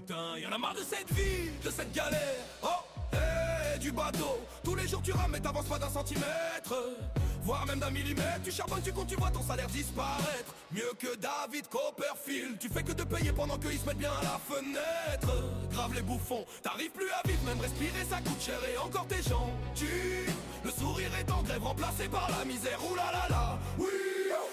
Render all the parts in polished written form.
putain, y'en a marre de cette vie, de cette galère. Oh, hey, du bateau. Tous les jours tu rames mais t'avances pas d'un centimètre, voire même d'un millimètre. Tu charbonnes, tu comptes, tu vois ton salaire disparaître. Mieux que David Copperfield. Tu fais que de payer pendant qu'ils se mettent bien à la fenêtre. Grave les bouffons, t'arrives plus à vivre, même respirer ça coûte cher. Et encore tes gens tuent. Le sourire est en grève, remplacé par la misère. Ouh là là là, oui.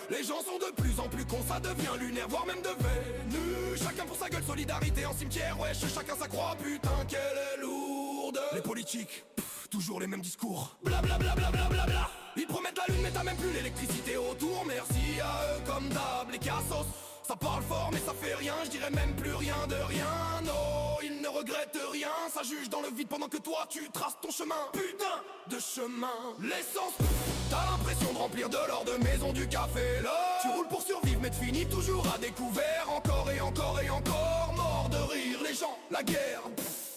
Les gens sont de plus en plus cons, ça devient lunaire, voire même de Vénus. Chacun pour sa gueule, solidarité en cimetière. Wesh, chacun sa croix, putain qu'elle est lourde. Les politiques, toujours les mêmes discours. Bla bla bla bla bla bla bla. Ils promettent la lune mais t'as même plus l'électricité autour. Merci à eux comme d'hab, les cassos. Ça parle fort mais ça fait rien, je dirais même plus rien de rien. Non, ils ne regrettent rien, ça juge dans le vide pendant que toi tu traces ton chemin. Putain de chemin. L'essence, t'as l'impression de remplir de l'or de maison du café là. Tu roules pour survivre mais tu finis toujours à découvert. Encore et encore et encore, mort de rire les gens, la guerre.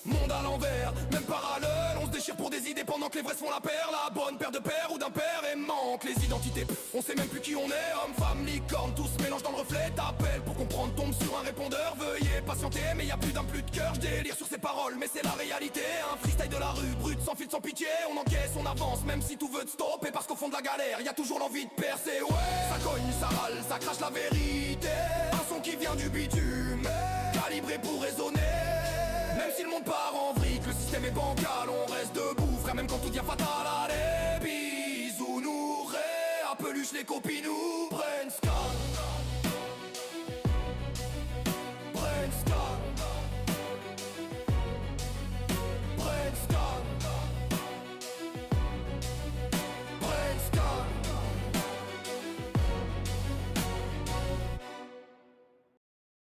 Monde à l'envers, même parallèle. On se déchire pour des idées pendant que les vrais se font la paire. La bonne paire de père ou d'un père et manque les identités. On sait même plus qui on est, homme, femme, licorne. Tout se mélange dans le reflet, t'appelles pour comprendre, tombe sur un répondeur. Veuillez patienter, mais y a plus d'un plus de cœur. Je délire sur ces paroles, mais c'est la réalité. Un freestyle de la rue, brut, sans filtre, sans pitié. On encaisse, on avance, même si tout veut te stopper. Parce qu'au fond de la galère, y a toujours l'envie de percer. Ouais, ça cogne, ça râle, ça crache la vérité. Un son qui vient du bitume, calibré pour raisonner. Même si le monde part en vrille, le système est bancal, on reste debout, frère, même quand tout devient fatal. Allez, bisous, nous, à peluche les copinous.